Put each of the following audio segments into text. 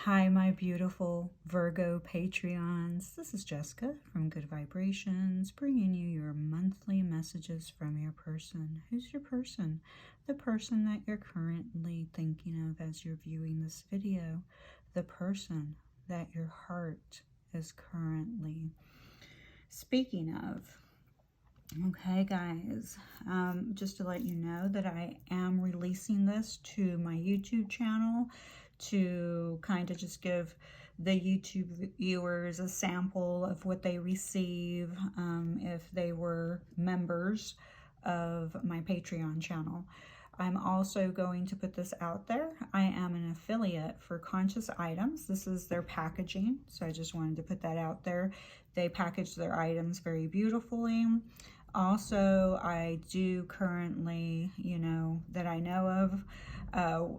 Hi, my beautiful Virgo Patreons. This is Jessica from Good Vibrations, bringing you your monthly messages from your person. Who's your person? The person that you're currently thinking of as you're viewing this video. The person that your heart is currently speaking of. Okay, guys, just to let you know that I am releasing this to my YouTube channel to kind of just give the YouTube viewers a sample of what they receive if they were members of my Patreon channel. I'm also going to put this out there. I am an affiliate for Conscious Items. This is their packaging, so I just wanted to put that out there. They package their items very beautifully. Also, I do currently, that I know of,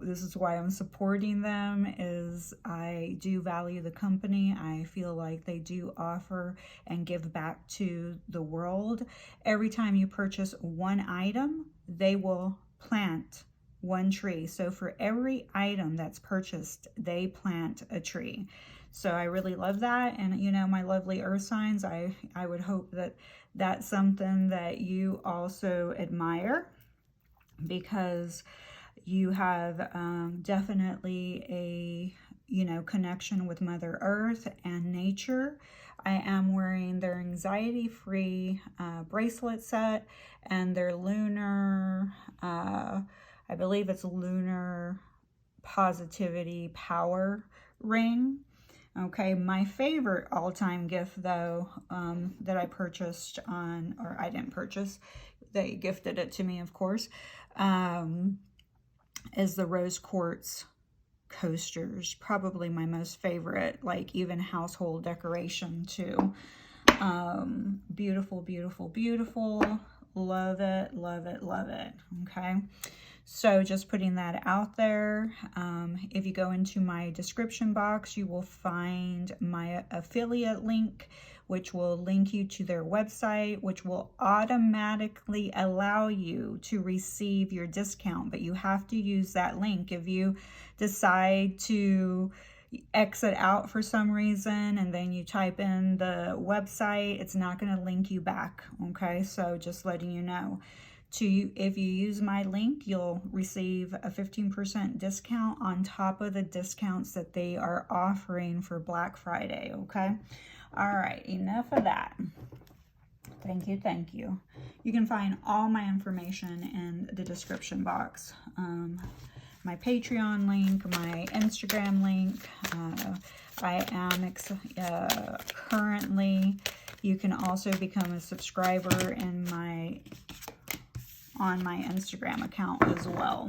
this is why I'm supporting them, is I do value the company. I feel like they do offer and give back to the world. Every time you purchase one item, they will plant one tree. So for every item that's purchased, they plant a tree. So I really love that. And my lovely earth signs, I would hope that that's something that you also admire, because you have definitely a connection with Mother Earth and nature. I am wearing their anxiety-free bracelet set and their lunar, I believe it's lunar positivity power ring. Okay, my favorite all-time gift, though, that I purchased or I didn't purchase, they gifted it to me, of course, is the rose quartz coasters. Probably my most favorite, like even household decoration too. Beautiful, beautiful, beautiful. Love it, love it, love it. Okay. So just putting that out there. If you go into my description box, you will find my affiliate link, which will link you to their website, which will automatically allow you to receive your discount. But you have to use that link. If you decide to exit out for some reason and then you type in the website, it's not going to link you back. Okay, so just letting you know. If you use my link, you'll receive a 15% discount on top of the discounts that they are offering for Black Friday, okay? All right, enough of that. Thank you, thank you. You can find all my information in the description box. My Patreon link, my Instagram link. I am currently, you can also become a subscriber in on my Instagram account as well.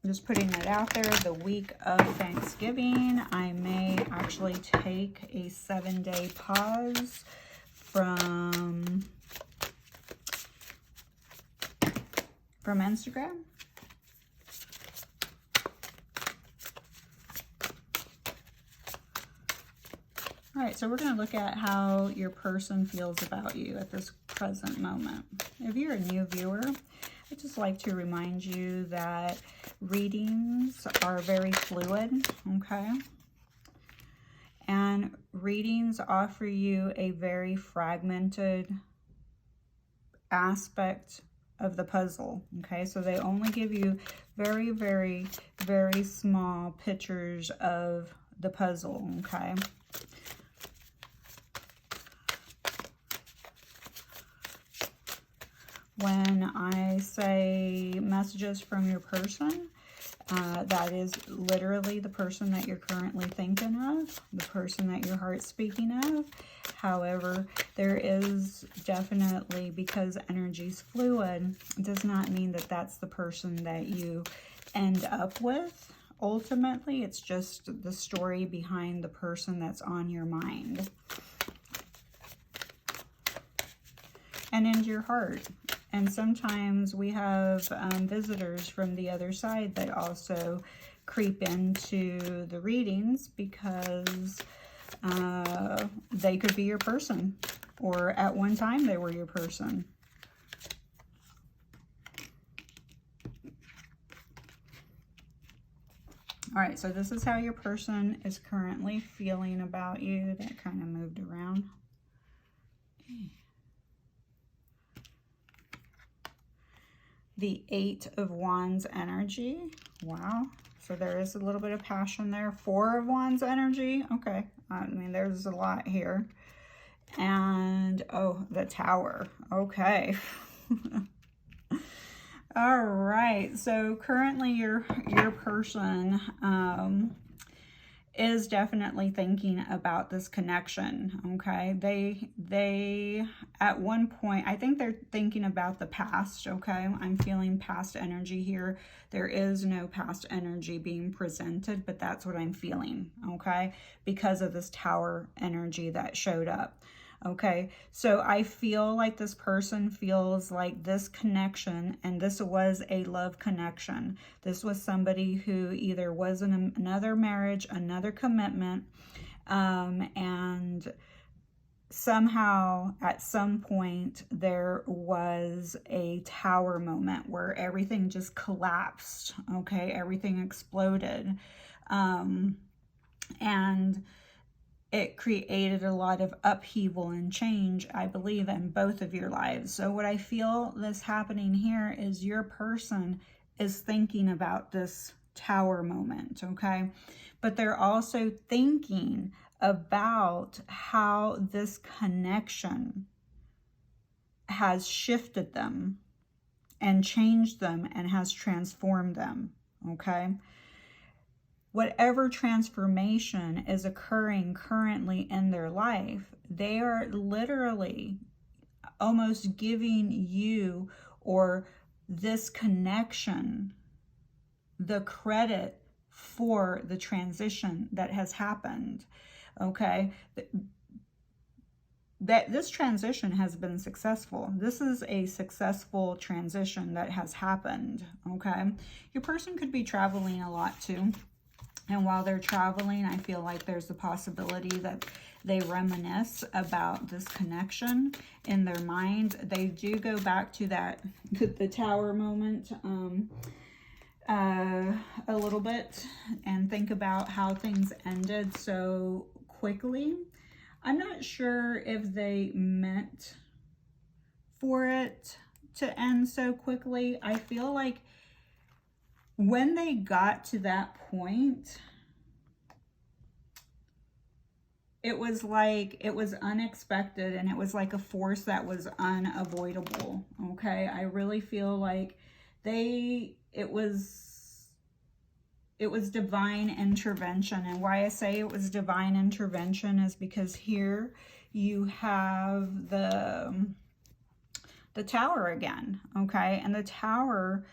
Just putting it out there, the week of Thanksgiving, I may actually take a 7-day pause from Instagram. All right, so we're going to look at how your person feels about you at this present moment. If you're a new viewer, I'd just like to remind you that readings are very fluid, okay? And readings offer you a very fragmented aspect of the puzzle, okay? So they only give you very, very, very small pictures of the puzzle, okay? When I say messages from your person, that is literally the person that you're currently thinking of, the person that your heart's speaking of. However, there is definitely, because energy's fluid, it does not mean that that's the person that you end up with. Ultimately, it's just the story behind the person that's on your mind and in your heart. And sometimes we have visitors from the other side that also creep into the readings, because they could be your person, or at one time they were your person. All right, so this is how your person is currently feeling about you. That kind of moved around. The 8 of Wands energy. Wow. So there is a little bit of passion there. 4 of Wands energy. Okay. I mean, there's a lot here. And, oh, the Tower. Okay. All right. So currently your person is definitely thinking about this connection. Okay. They at one point, I think they're thinking about the past. Okay. I'm feeling past energy here. There is no past energy being presented, but that's what I'm feeling. Okay. Because of this Tower energy that showed up. Okay, so I feel like this person feels like this connection, and this was a love connection. This was somebody who either was in another marriage, another commitment, and somehow at some point there was a Tower moment where everything just collapsed. Okay, everything exploded. And it created a lot of upheaval and change, I believe, in both of your lives. So what I feel is happening here is your person is thinking about this Tower moment, okay? But they're also thinking about how this connection has shifted them and changed them and has transformed them, okay? Whatever transformation is occurring currently in their life, they are literally almost giving you or this connection the credit for the transition that has happened. Okay? That this transition has been successful. This is a successful transition that has happened. Okay? Your person could be traveling a lot too. And while they're traveling, I feel like there's a possibility that they reminisce about this connection in their mind. They do go back to that, the Tower moment a little bit and think about how things ended so quickly. I'm not sure if they meant for it to end so quickly. I feel like when they got to that point, it was like, it was unexpected, and it was like a force that was unavoidable. Okay. I really feel like it was divine intervention. And why I say it was divine intervention is because here you have the Tower again. Okay. And the Tower,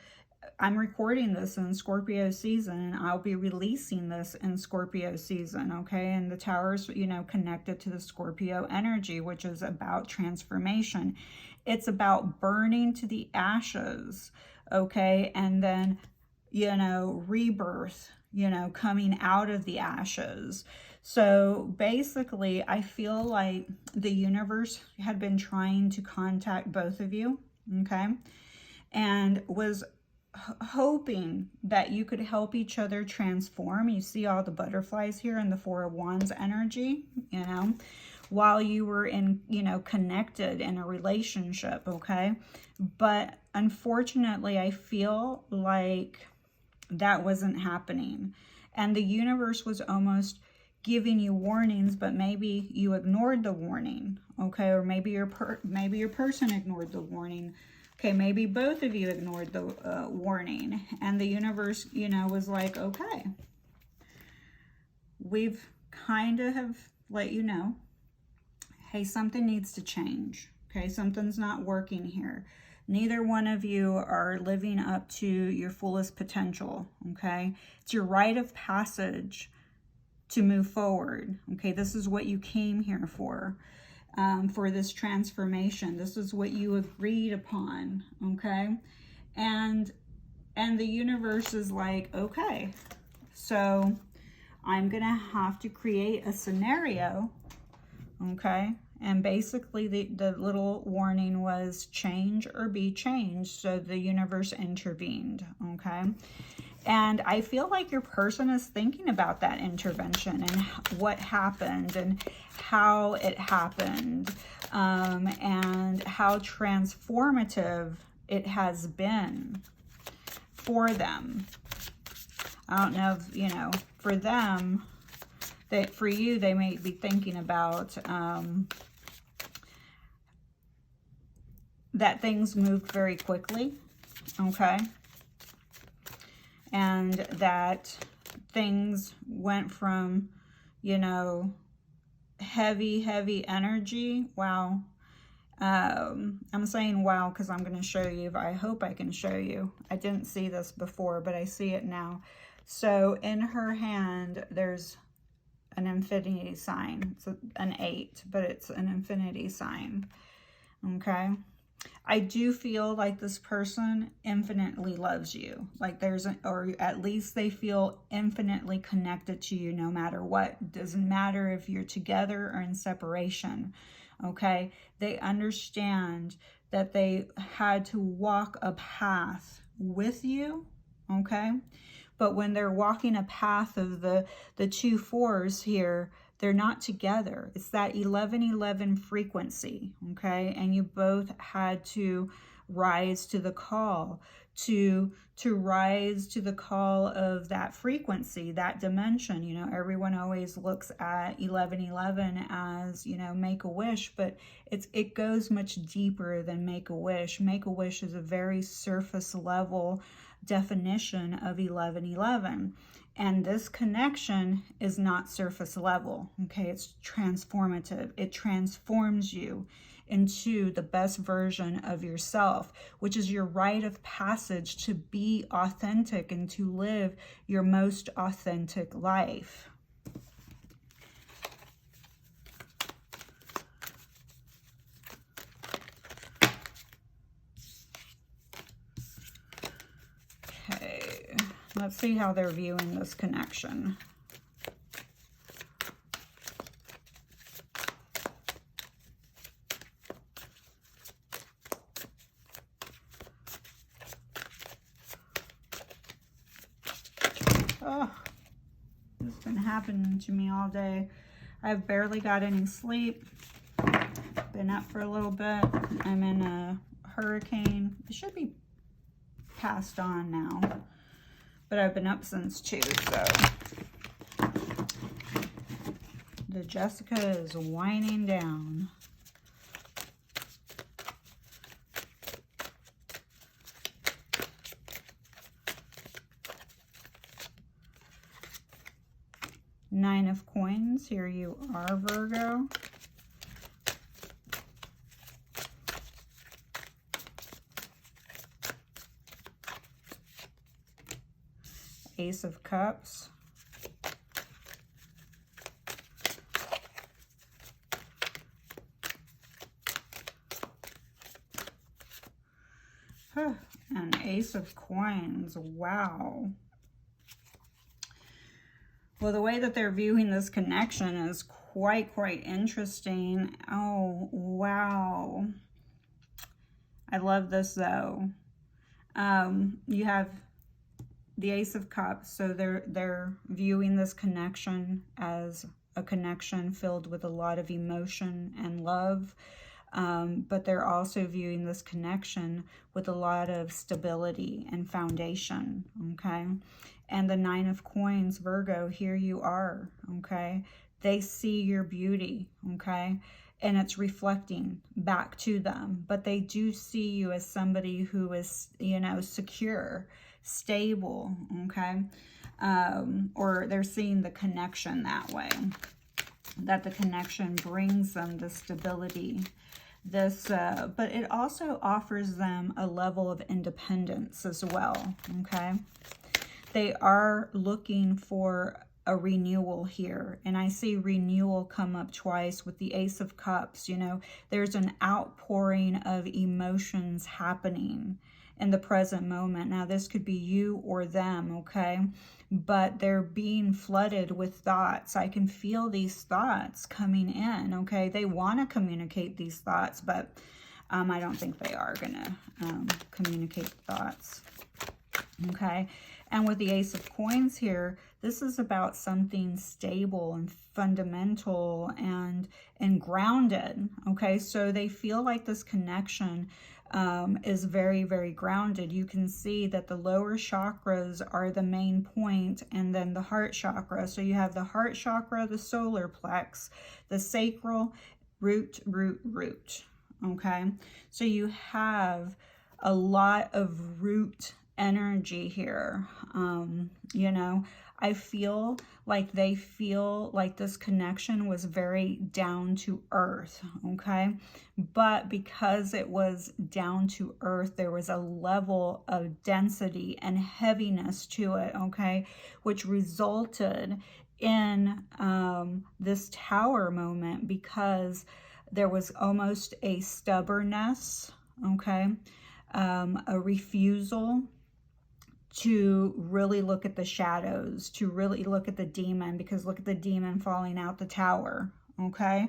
I'm recording this in Scorpio season, and I'll be releasing this in Scorpio season, okay? And the Tower's, you know, connected to the Scorpio energy, which is about transformation. It's about burning to the ashes, okay? And then, you know, rebirth, you know, coming out of the ashes. So basically, I feel like the universe had been trying to contact both of you, okay? And was hoping that you could help each other transform. You see all the butterflies here in the 4 of Wands energy, you know, while you were in, you know, connected in a relationship, okay? But unfortunately, I feel like that wasn't happening. And the universe was almost giving you warnings, but maybe you ignored the warning, okay? Or maybe your person ignored the warning. Okay, maybe both of you ignored the warning, and the universe, you know, was like, okay, we've kind of have let you know, hey, something needs to change. Okay, something's not working here. Neither one of you are living up to your fullest potential. Okay, it's your rite of passage to move forward. Okay, this is what you came here for this transformation. This is what you agreed upon, okay? And the universe is like, okay, so I'm gonna have to create a scenario, okay? And basically the little warning was change or be changed. So the universe intervened, okay? And I feel like your person is thinking about that intervention and what happened and how it happened, and how transformative it has been for them. I don't know if, you know, for them, that for you, they may be thinking about that things moved very quickly, okay? And that things went from, you know, heavy energy. Wow. I'm saying wow because I'm going to show you. I hope I can show you. I didn't see this before, but I see it now. So in her hand, there's an infinity sign. It's an 8, but it's an infinity sign. Okay. I do feel like this person infinitely loves you. Like or at least they feel infinitely connected to you no matter what. It doesn't matter if you're together or in separation. Okay. They understand that they had to walk a path with you. Okay. But when they're walking a path of the 2 4s here, they're not together. It's that 1111 frequency, okay? And you both had to rise to the call, to rise to the call of that frequency, that dimension. You know, everyone always looks at 1111 as, you know, Make-A-Wish, but it goes much deeper than Make-A-Wish. Make-A-Wish is a very surface level definition of 1111. And this connection is not surface level, okay? It's transformative. It transforms you into the best version of yourself, which is your rite of passage to be authentic and to live your most authentic life. Okay, let's see how they're viewing this connection. Oh, this has been happening to me all day. I've barely got any sleep. Been up for a little bit. I'm in a hurricane. It should be passed on now, but I've been up since 2, so the Jessica is winding down. Nine of Coins, here you are, Virgo. Ace of Cups. And Ace of Coins, wow. Well, the way that they're viewing this connection is quite interesting. Oh, wow. I love this, though. You have the Ace of Cups, so they're viewing this connection as a connection filled with a lot of emotion and love. But they're also viewing this connection with a lot of stability and foundation, okay? And the Nine of Coins, Virgo, here you are, okay? They see your beauty, okay? And it's reflecting back to them. But they do see you as somebody who is, you know, secure, stable, okay? Or they're seeing the connection that way, that the connection brings them the stability. But it also offers them a level of independence as well, okay? They are looking for a renewal here, and I see renewal come up twice with the Ace of Cups. You know, there's an outpouring of emotions happening in the present moment. Now, this could be you or them, okay? But they're being flooded with thoughts. I can feel these thoughts coming in, okay? They want to communicate these thoughts, but I don't think they are going to communicate thoughts, okay? And with the Ace of Coins here, this is about something stable and fundamental and grounded. Okay, so they feel like this connection is very, very grounded. You can see that the lower chakras are the main point, and then the heart chakra. So you have the heart chakra, the solar plex, the sacral, root, root, root. Okay, so you have a lot of root energy here. You know, I feel like they feel like this connection was very down to earth, okay? But because it was down to earth, there was a level of density and heaviness to it, okay? Which resulted in this tower moment, because there was almost a stubbornness, okay? A refusal to really look at the shadows, to really look at the demon, because look at the demon falling out the tower, okay?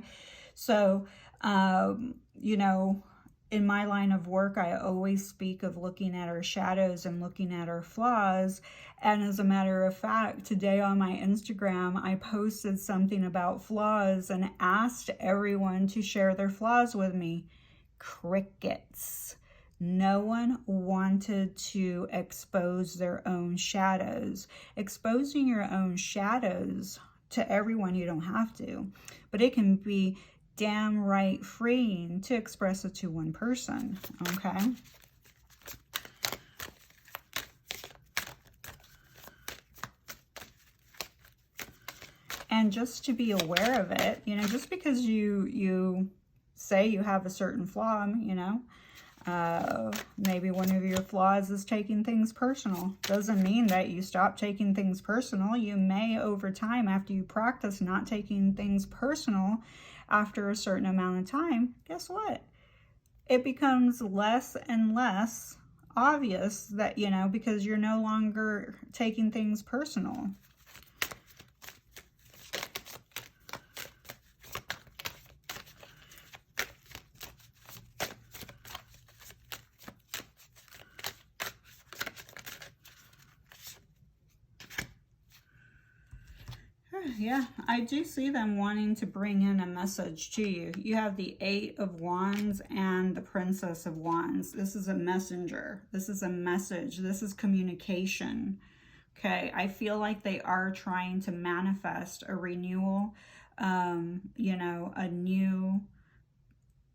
So, you know, in my line of work, I always speak of looking at our shadows and looking at our flaws. And as a matter of fact, today on my Instagram, I posted something about flaws and asked everyone to share their flaws with me. Crickets. No one wanted to expose their own shadows. Exposing your own shadows to everyone, you don't have to, but it can be damn right freeing to express it to one person, okay? And just to be aware of it, you know, just because you say you have a certain flaw, you know, maybe one of your flaws is taking things personal. Doesn't mean that you stop taking things personal. You may, over time, after you practice not taking things personal, after a certain amount of time, guess what? It becomes less and less obvious that, you know, because you're no longer taking things personal. Yeah, I do see them wanting to bring in a message to you. You have the Eight of Wands and the Princess of Wands. This is a messenger. This is a message. This is communication. Okay, I feel like they are trying to manifest a renewal, you know, a new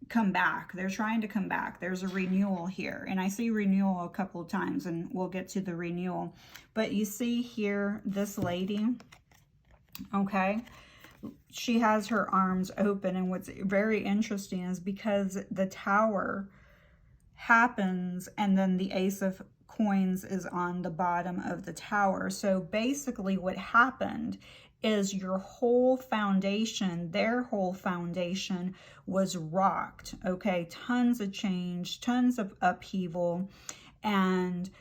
comeback. They're trying to come back. There's a renewal here. And I see renewal a couple of times, and we'll get to the renewal. But you see here, this lady, okay, she has her arms open, and what's very interesting is because the tower happens and then the Ace of Coins is on the bottom of the tower. So basically what happened is your whole foundation, their whole foundation was rocked, okay? Tons of change, tons of upheaval. And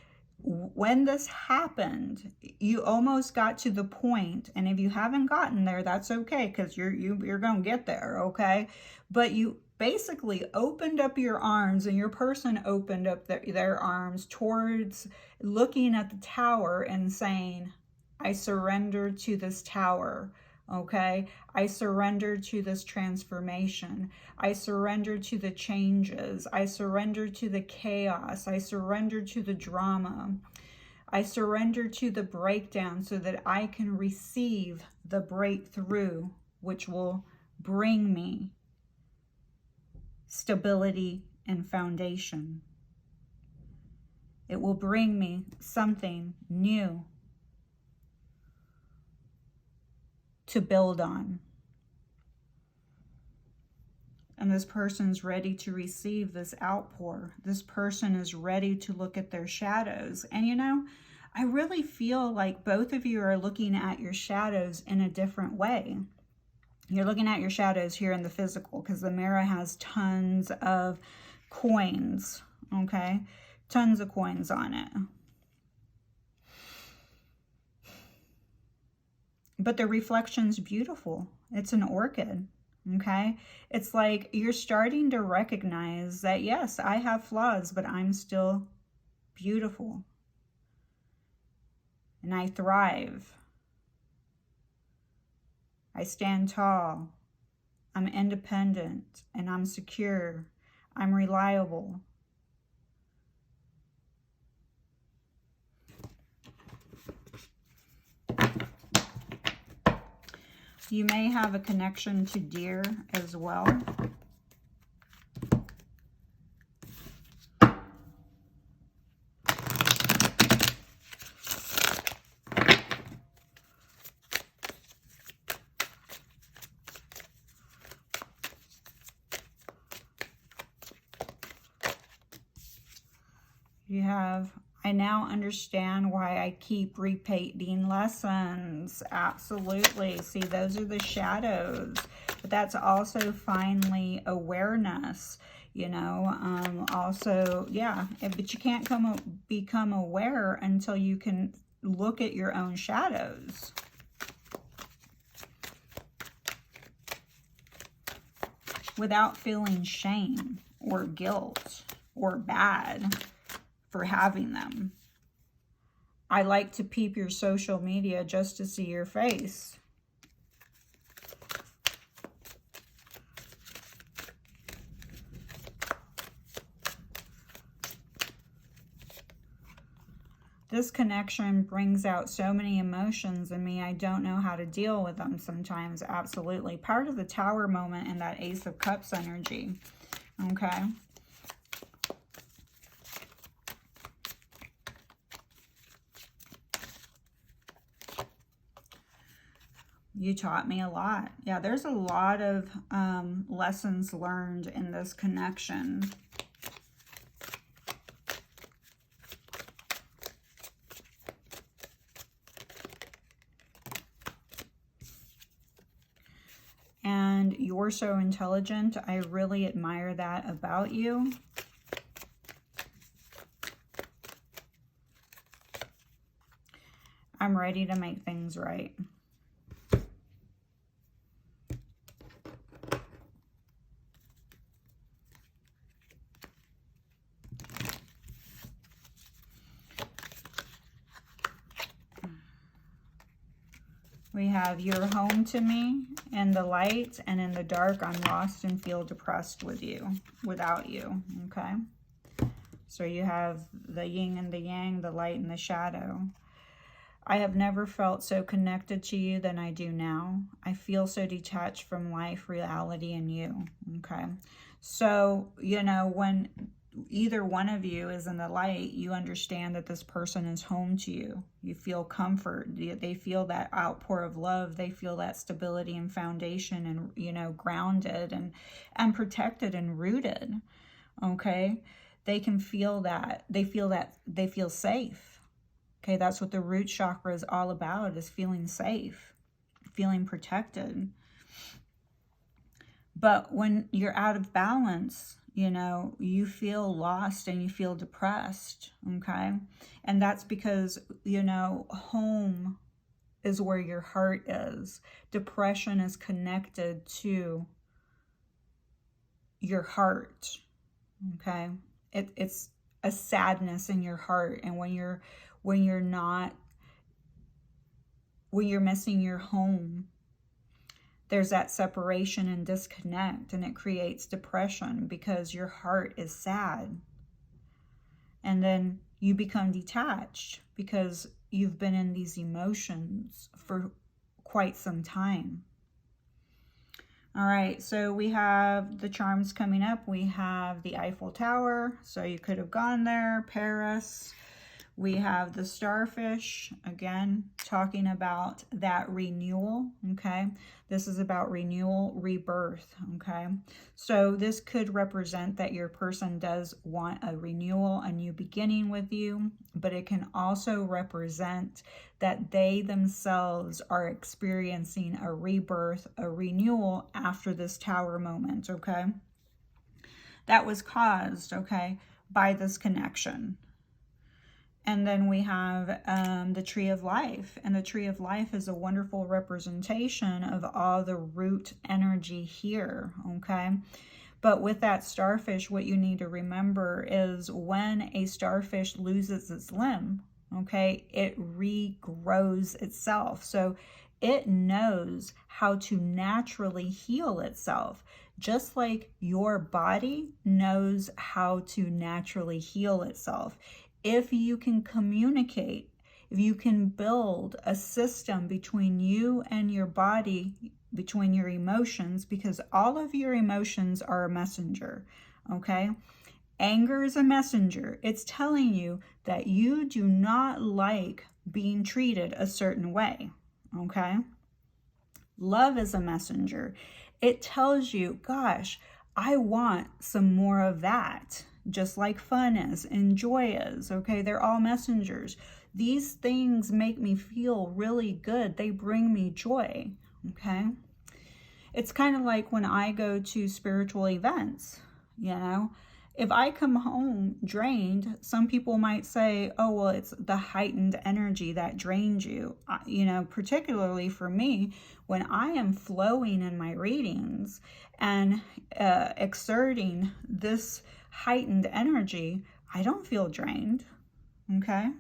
when this happened, you almost got to the point, and if you haven't gotten there, that's okay, because you're gonna get there, okay? But you basically opened up your arms, and your person opened up their arms towards looking at the tower and saying, I surrender to this tower, okay? I surrender to this transformation. I surrender to the changes. I surrender to the chaos. I surrender to the drama. I surrender to the breakdown so that I can receive the breakthrough, which will bring me stability and foundation. It will bring me something new to build on. And this person's ready to receive this outpour. This person is ready to look at their shadows. And you know, I really feel like both of you are looking at your shadows in a different way. You're looking at your shadows here in the physical, because the mirror has tons of coins, okay? Tons of coins on it. But the reflection's beautiful. It's an orchid, okay? It's like you're starting to recognize that, yes, I have flaws, but I'm still beautiful. and I thrive. I stand tall. I'm independent and I'm secure. I'm reliable. You may have a connection to deer as well. You have, I now understand why I keep repeating lessons. Absolutely. See, those are the shadows. But that's also finally awareness, you know. Also, yeah, but you can't become aware until you can look at your own shadows. Without feeling shame or guilt or bad for having them. I like to peep your social media just to see your face. This connection brings out so many emotions in me. I don't know how to deal with them sometimes. Absolutely. Part of the Tower moment and that Ace of Cups energy. Okay. You taught me a lot. Yeah, there's a lot of lessons learned in this connection. And you're so intelligent. I really admire that about you. I'm ready to make things right. We have you're home to me in the light, and in the dark I'm lost and feel depressed without you, okay? So you have the yin and the yang, the light and the shadow. I have never felt so connected to you than I do now. I feel so detached from life, reality, and you, okay? So, you know, when either one of you is in the light, you understand that this person is home to you. You feel comfort. They feel that outpour of love. They feel that stability and foundation and, you know, grounded and protected and rooted, okay? They can feel that. They feel safe. Okay, that's what the root chakra is all about, is feeling safe, feeling protected. But when you're out of balance, you know, you feel lost and you feel depressed, okay? And that's because, you know, home is where your heart is. Depression is connected to your heart, okay? It's a sadness in your heart. And when you're missing your home, there's that separation and disconnect, and it creates depression because your heart is sad. And then you become detached because you've been in these emotions for quite some time. All right, so we have the charms coming up. We have the Eiffel Tower, so you could have gone there, Paris. We have the starfish, again, talking about that renewal, okay? This is about renewal, rebirth, okay? So this could represent that your person does want a renewal, a new beginning with you, but it can also represent that they themselves are experiencing a rebirth, a renewal after this Tower moment, okay? That was caused, okay, by this connection. And then we have the Tree of Life. And the Tree of Life is a wonderful representation of all the root energy here, okay? But with that starfish, what you need to remember is when a starfish loses its limb, okay? It regrows itself. So it knows how to naturally heal itself, just like your body knows how to naturally heal itself. If you can communicate, if you can build a system between you and your body, between your emotions, because all of your emotions are a messenger, okay? Anger is a messenger. It's telling you that you do not like being treated a certain way, okay? Love is a messenger. It tells you, gosh, I want some more of that, just like fun is and joy is, okay? They're all messengers. These things make me feel really good. They bring me joy, okay? It's kind of like when I go to spiritual events, you know? If I come home drained, some people might say, oh, well, it's the heightened energy that drained you. You know, particularly for me, when I am flowing in my readings and exerting this heightened energy, I don't feel drained, okay?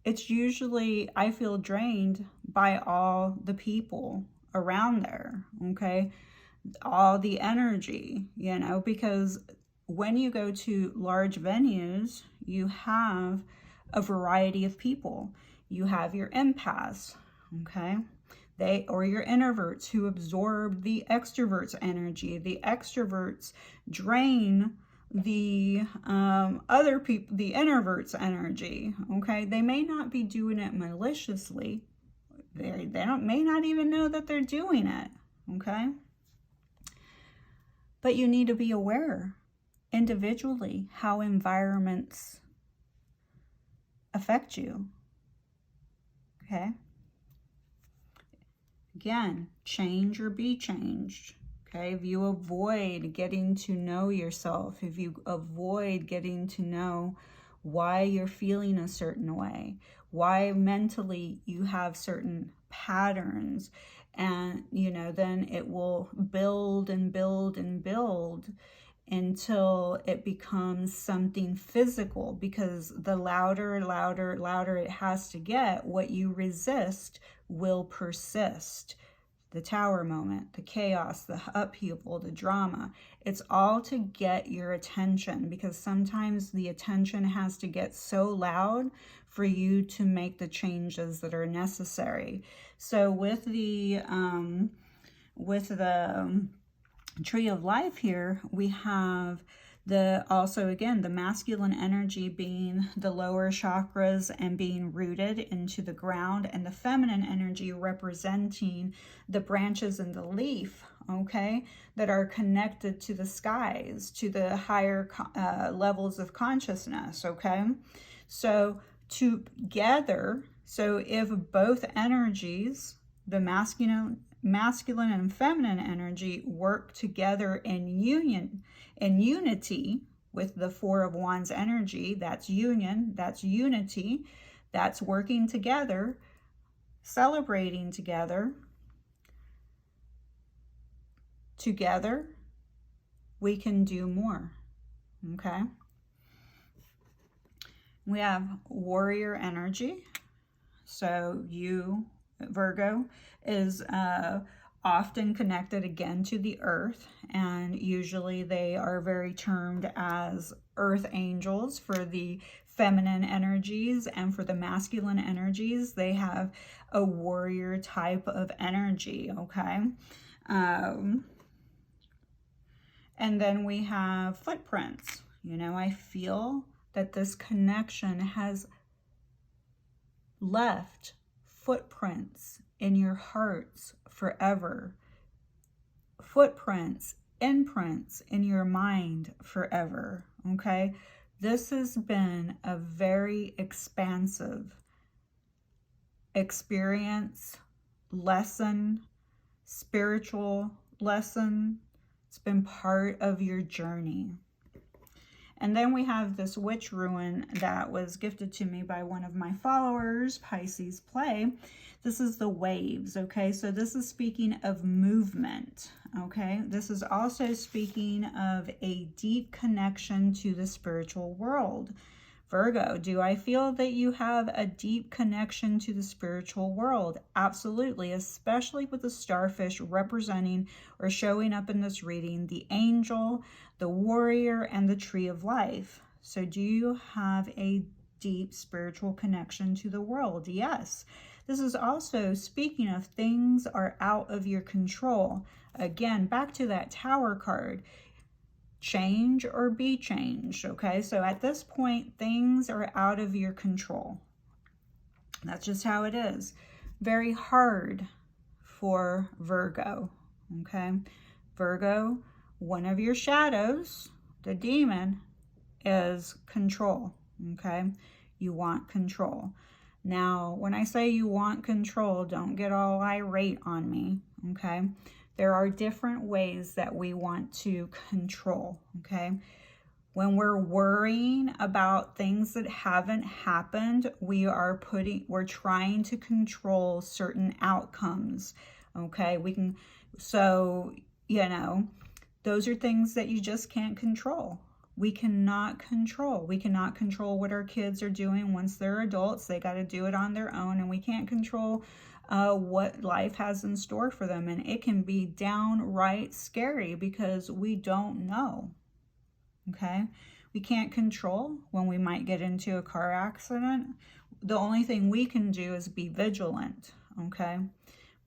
It's usually, I feel drained by all the people around there, okay? All the energy, you know, because when you go to large venues, you have a variety of people. You have your empaths, okay? Or your introverts who absorb the extroverts' energy. The extroverts drain the other people, the introverts' energy, okay? They may not be doing it maliciously. They may not even know that they're doing it, okay? But you need to be aware individually how environments affect you, okay? Again, change or be changed, okay? If you avoid getting to know yourself, if you avoid getting to know why you're feeling a certain way, why mentally you have certain patterns, and, you know, then it will build and build and build until it becomes something physical, because the louder it has to get, what you resist will persist. The tower moment, the chaos, the upheaval, the drama, it's all to get your attention, because sometimes the attention has to get so loud for you to make the changes that are necessary. So with the Tree of Life here, we have also again the masculine energy being the lower chakras and being rooted into the ground, and the feminine energy representing the branches and the leaf, okay, that are connected to the skies, to the higher levels of consciousness, okay? So together, so if both energies, the masculine and feminine energy, work together in unity with the Four of Wands energy, that's union, that's unity, that's working together, celebrating together. Together, we can do more, okay? We have warrior energy. So you, Virgo, is often connected again to the earth, and usually they are very termed as earth angels for the feminine energies, and for the masculine energies they have a warrior type of energy, okay? And then we have footprints. You know, I feel that this connection has left footprints in your hearts forever. Footprints, imprints in your mind forever, okay? This has been a very expansive experience, lesson, spiritual lesson. It's been part of your journey. And then we have this witch rune that was gifted to me by one of my followers, Pisces Play. This is the waves, okay? So this is speaking of movement, okay? This is also speaking of a deep connection to the spiritual world. Virgo, do I feel that you have a deep connection to the spiritual world? Absolutely, especially with the starfish representing or showing up in this reading, the angel, the warrior, and the tree of life. So do you have a deep spiritual connection to the world? Yes. This is also speaking of things are out of your control. Again, back to that Tower card. Change or be changed, okay? So at this point, things are out of your control. That's just how it is. Very hard for Virgo, okay? Virgo, one of your shadows, the demon, is control, okay? You want control. Now, when I say you want control, don't get all irate on me, okay? There are different ways that we want to control, okay? When we're worrying about things that haven't happened, we're trying to control certain outcomes, okay? Those are things that you just can't control. We cannot control. We cannot control what our kids are doing once they're adults. They got to do it on their own, and we can't control what life has in store for them. And it can be downright scary because we don't know, okay? We can't control when we might get into a car accident. The only thing we can do is be vigilant, okay?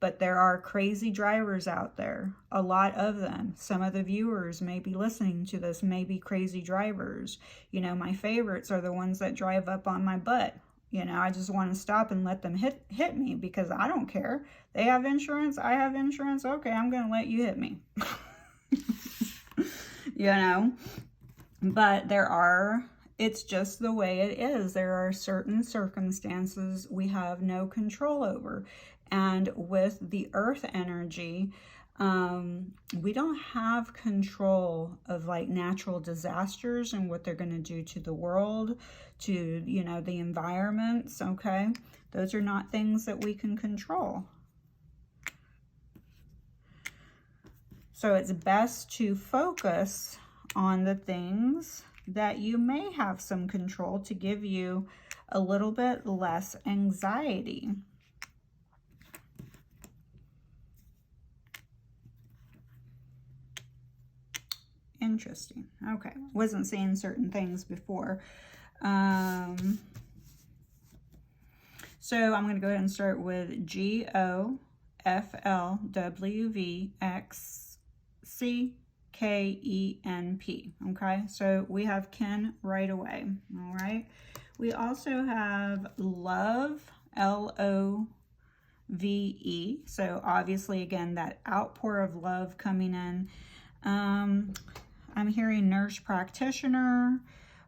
But there are crazy drivers out there, a lot of them. Some of the viewers may be listening to this, may be crazy drivers. You know, my favorites are the ones that drive up on my butt. You know, I just want to stop and let them hit me because I don't care. They have insurance, I have insurance. Okay, I'm going to let you hit me. You know, but it's just the way it is. There are certain circumstances we have no control over. And with the earth energy, we don't have control of like natural disasters and what they're going to do to the world, to, you know, the environments, okay? Those are not things that we can control. So it's best to focus on the things that you may have some control to give you a little bit less anxiety. Interesting. Okay. Wasn't seeing certain things before. So I'm going to go ahead and start with GOFLWVXCKENP. Okay. So we have Ken right away. All right. We also have love, LOVE. So obviously, again, that outpour of love coming in. I'm hearing nurse practitioner.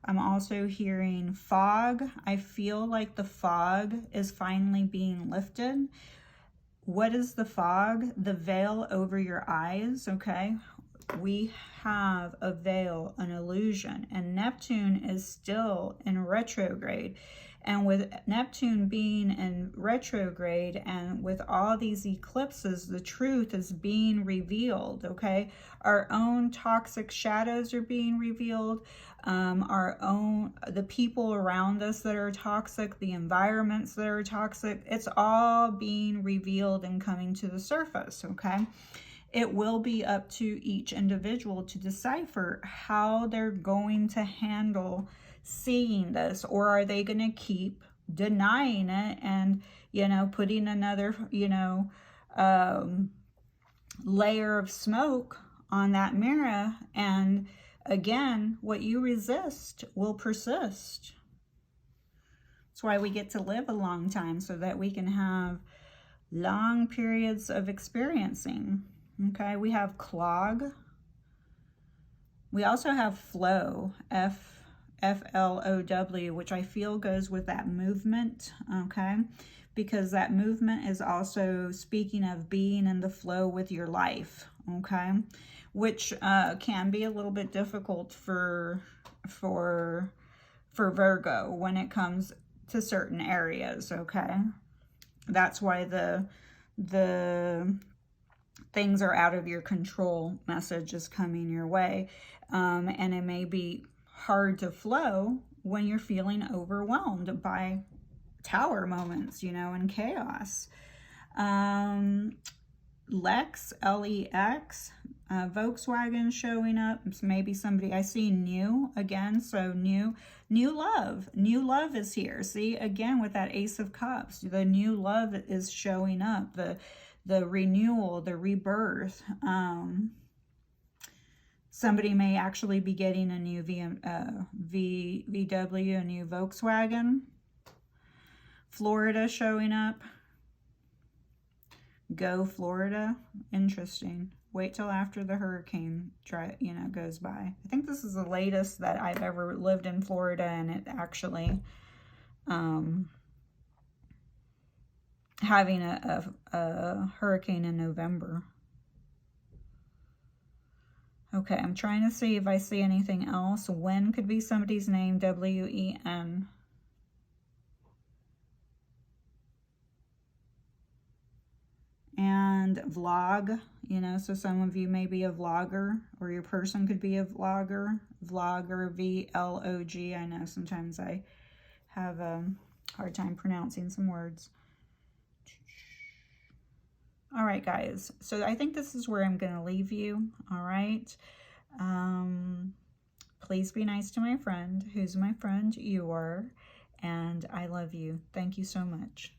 I'm also hearing fog. I feel like the fog is finally being lifted. What is the fog? The veil over your eyes, okay? We have a veil, an illusion, and Neptune is still in retrograde. And with Neptune being in retrograde and with all these eclipses, the truth is being revealed, okay? Our own toxic shadows are being revealed. The people around us that are toxic, the environments that are toxic, it's all being revealed and coming to the surface, okay? It will be up to each individual to decipher how they're going to handle seeing this, or are they going to keep denying it and, you know, putting another, you know, layer of smoke on that mirror. And again, what you resist will persist. That's why we get to live a long time, so that we can have long periods of experiencing. Okay, we have clog. We also have flow, FLOW, which I feel goes with that movement, okay? Because that movement is also speaking of being in the flow with your life, okay? Which can be a little bit difficult for Virgo when it comes to certain areas, okay? That's why the things are out of your control message is coming your way. And it may be hard to flow when you're feeling overwhelmed by tower moments, you know, and chaos. Lex, L-E-X, Volkswagen showing up. Maybe somebody, I see new again, so new love. New love is here. See, again, with that Ace of Cups, the new love is showing up. The renewal, the rebirth. Somebody may actually be getting a new VW, a new Volkswagen. Florida showing up. Go Florida. Interesting. Wait till after the hurricane goes by. I think this is the latest that I've ever lived in Florida, and it actually having a hurricane in November. Okay, I'm trying to see if I see anything else. Wen could be somebody's name, W-E-N. And vlog, you know, so some of you may be a vlogger, or your person could be a vlogger. Vlogger, V-L-O-G. I know sometimes I have a hard time pronouncing some words. All right, guys. So I think this is where I'm going to leave you. All right. Please be nice to my friend. Who's my friend? You are. And I love you. Thank you so much.